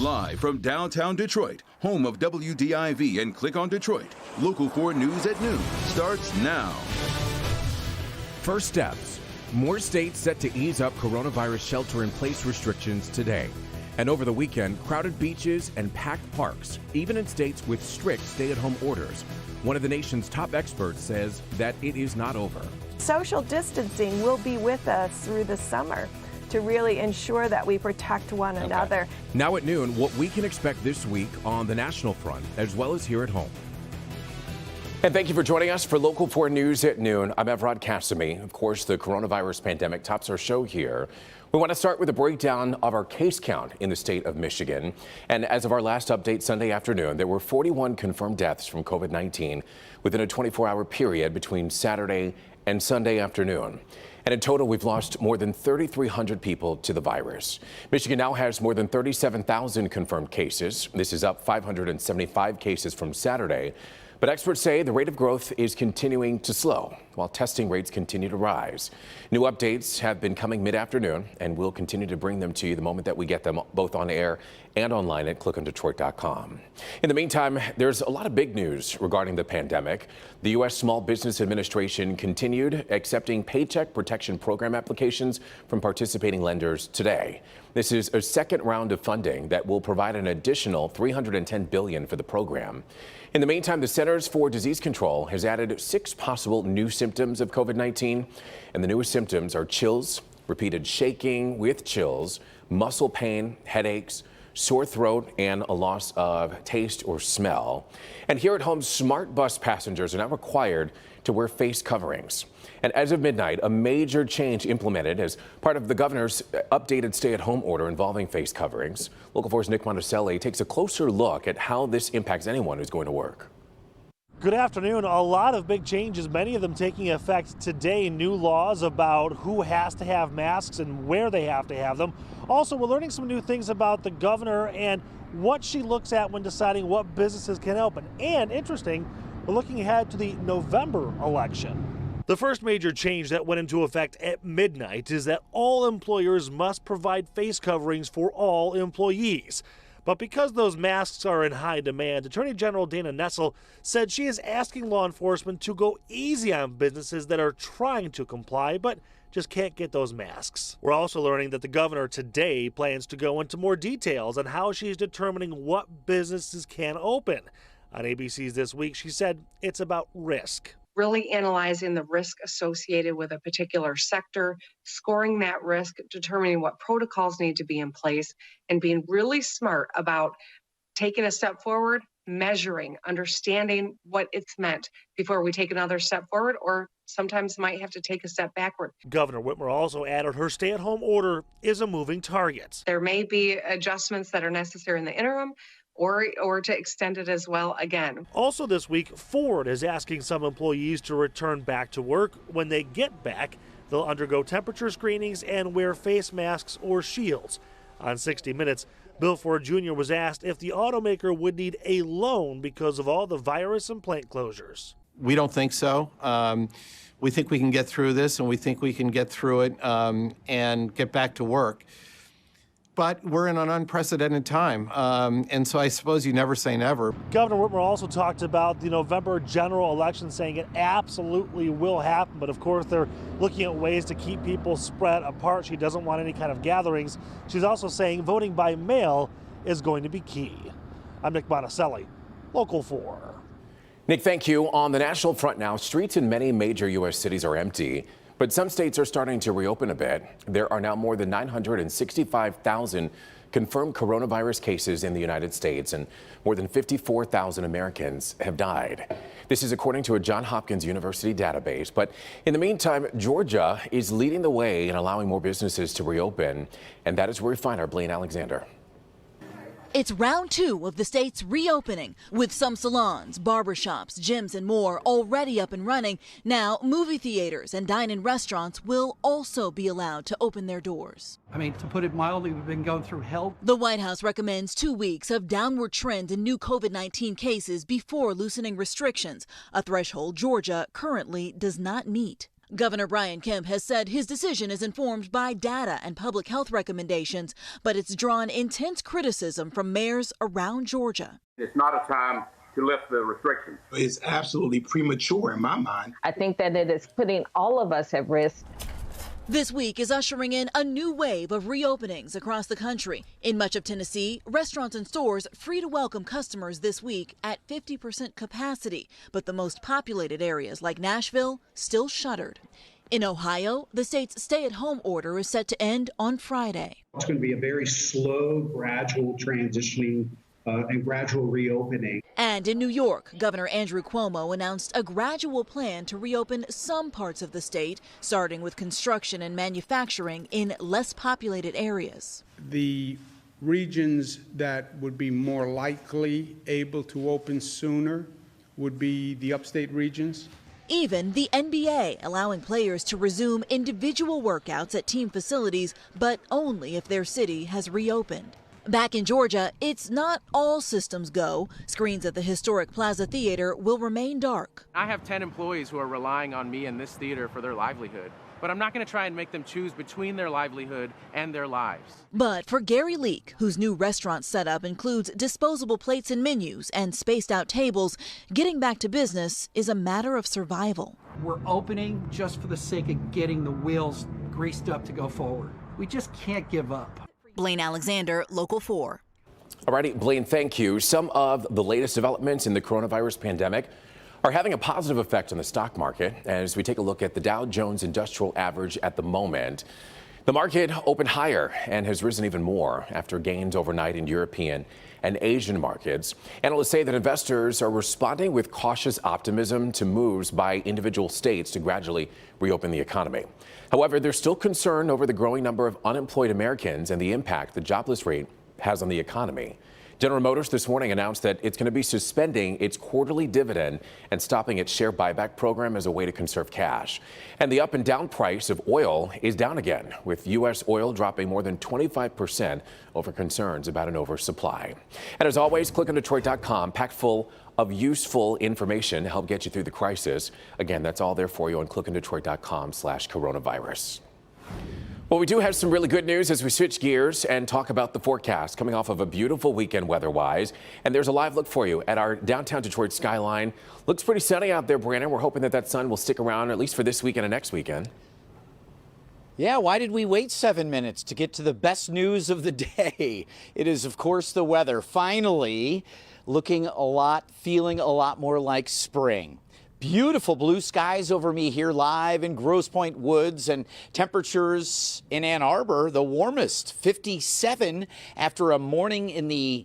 Live from downtown Detroit, home of WDIV and Click on Detroit, Local 4 News at noon starts now. First steps. More states set to ease up coronavirus shelter-in-place restrictions today. And over the weekend, crowded beaches and packed parks, even in states with strict stay-at-home orders. One of the nation's top experts says that it is not over. Social distancing will be with us through the summer to really ensure that we protect one another. Now at noon, what we can expect this week on the national front, as well as here at home. And thank you for joining us for Local 4 News at noon. I'm Evrod Cassimy. Of course, the coronavirus pandemic tops our show here. We want to start with a breakdown of our case count in the state of Michigan. And as of our last update Sunday afternoon, there were 41 confirmed deaths from COVID-19 within a 24-hour period between Saturday and Sunday afternoon. And in total, we've lost more than 3,300 people to the virus. Michigan now has more than 37,000 confirmed cases. This is up 575 cases from Saturday. But experts say the rate of growth is continuing to slow while testing rates continue to rise. New updates have been coming mid-afternoon, and we'll continue to bring them to you the moment that we get them, both on air and online at clickondetroit.com. In the meantime, there's a lot of big news regarding the pandemic. The U.S. Small Business Administration continued accepting Paycheck Protection Program applications from participating lenders today. This is a second round of funding that will provide an additional $310 billion for the program. In the meantime, the Centers for Disease Control has added 6 possible new symptoms of COVID-19, and the newest symptoms are chills, repeated shaking with chills, muscle pain, headaches, sore throat, and a loss of taste or smell. And here at home, smart bus passengers are now required to wear face coverings. And as of midnight, a major change implemented as part of the governor's updated stay-at-home order involving face coverings. Local 4's Nick Monticelli takes a closer look at how this impacts anyone who's going to work. Good afternoon. A lot of big changes, many of them taking effect today. New laws about who has to have masks and where they have to have them. Also, we're learning some new things about the governor and what she looks at when deciding what businesses can open. And interesting, we're looking ahead to the November election. The first major change that went into effect at midnight is that all employers must provide face coverings for all employees. But because those masks are in high demand, Attorney General Dana Nessel said she is asking law enforcement to go easy on businesses that are trying to comply but just can't get those masks. We're also learning that the governor today plans to go into more details on how she's determining what businesses can open. On ABC's This Week, she said it's about risk. Really analyzing the risk associated with a particular sector, scoring that risk, determining what protocols need to be in place, and being really smart about taking a step forward, measuring, understanding what it's meant before we take another step forward, or sometimes might have to take a step backward. Governor Whitmer also added her stay-at-home order is a moving target. There may be adjustments that are necessary in the interim, or to extend it as well again. Also this week, Ford is asking some employees to return back to work. When they get back, they'll undergo temperature screenings and wear face masks or shields. On 60 Minutes, Bill Ford Jr. was asked if the automaker would need a loan because of all the virus and plant closures. We don't think so. We think we can get through this, and we think we can get through it and get back to work. But we're in an unprecedented time, and so I suppose you never say never. Governor Whitmer also talked about the November general election, saying it absolutely will happen, but of course they're looking at ways to keep people spread apart. She doesn't want any kind of gatherings. She's also saying voting by mail is going to be key. I'm Nick Monticelli, Local 4. Nick, thank you. On the national front now, streets in many major U.S. cities are empty. But some states are starting to reopen a bit. There are now more than 965,000 confirmed coronavirus cases in the United States, and more than 54,000 Americans have died. This is according to a Johns Hopkins University database. But in the meantime, Georgia is leading the way in allowing more businesses to reopen. And that is where we find our Blaine Alexander. It's round 2 of the state's reopening, with some salons, barbershops, gyms, and more already up and running. Now, movie theaters and dine-in restaurants will also be allowed to open their doors. I mean, to put it mildly, we've been going through hell. The White House recommends 2 weeks of downward trend in new COVID-19 cases before loosening restrictions, a threshold Georgia currently does not meet. Governor Brian Kemp has said his decision is informed by data and public health recommendations, but it's drawn intense criticism from mayors around Georgia. It's not a time to lift the restrictions. It's absolutely premature in my mind. I think that it is putting all of us at risk. This week is ushering in a new wave of reopenings across the country. In much of Tennessee, restaurants and stores free to welcome customers this week at 50% capacity, but the most populated areas like Nashville still shuttered. In Ohio, the state's stay-at-home order is set to end on Friday. It's going to be a very slow, gradual transitioning and gradual reopening. And in New York, Governor Andrew Cuomo announced a gradual plan to reopen some parts of the state, starting with construction and manufacturing in less populated areas. The regions that would be more likely able to open sooner would be the upstate regions. Even the NBA allowing players to resume individual workouts at team facilities, but only if their city has reopened. Back in Georgia, it's not all systems go. Screens at the historic Plaza Theater will remain dark. I have 10 employees who are relying on me in this theater for their livelihood, but I'm not going to try and make them choose between their livelihood and their lives. But for Gary Leak, whose new restaurant setup includes disposable plates and menus and spaced out tables, getting back to business is a matter of survival. We're opening just for the sake of getting the wheels greased up to go forward. We just can't give up. Blaine Alexander, Local 4. All righty, Blaine, thank you. Some of the latest developments in the coronavirus pandemic are having a positive effect on the stock market. As we take a look at the Dow Jones Industrial Average at the moment, the market opened higher and has risen even more after gains overnight in European and Asian markets. Analysts say that investors are responding with cautious optimism to moves by individual states to gradually reopen the economy. However, there's still concern over the growing number of unemployed Americans and the impact the jobless rate has on the economy. General Motors this morning announced that it's going to be suspending its quarterly dividend and stopping its share buyback program as a way to conserve cash. And the up and down price of oil is down again, with U.S. oil dropping more than 25% over concerns about an oversupply. And as always, clickondetroit.com, packed full of useful information to help get you through the crisis. Again, that's all there for you on clickondetroit.com/coronavirus. Well, we do have some really good news as we switch gears and talk about the forecast coming off of a beautiful weekend weather-wise. And there's a live look for you at our downtown Detroit skyline. Looks pretty sunny out there, Brandon. We're hoping that sun will stick around at least for this weekend and next weekend. Yeah, why did we wait 7 minutes to get to the best news of the day? It is, of course, the weather. Finally, looking feeling a lot more like spring. Beautiful blue skies over me here live in Grosse Pointe Woods, and temperatures in Ann Arbor, the warmest, 57 after a morning in the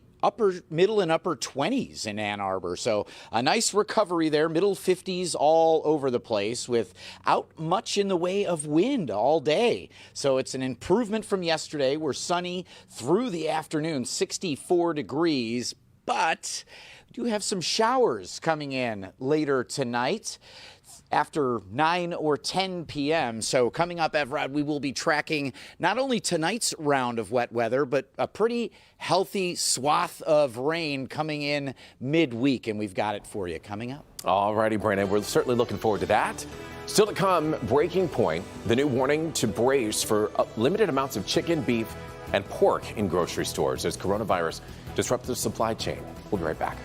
middle and upper 20s in Ann Arbor. So a nice recovery there, middle 50s all over the place without much in the way of wind all day. So it's an improvement from yesterday. We're sunny through the afternoon, 64 degrees, but do have some showers coming in later tonight after 9 or 10 p.m. So coming up, Evrod, we will be tracking not only tonight's round of wet weather, but a pretty healthy swath of rain coming in midweek. And we've got it for you coming up. All righty, Brandon, we're certainly looking forward to that. Still to come, breaking point, the new warning to brace for limited amounts of chicken, beef, and pork in grocery stores as coronavirus disrupts the supply chain. We'll be right back.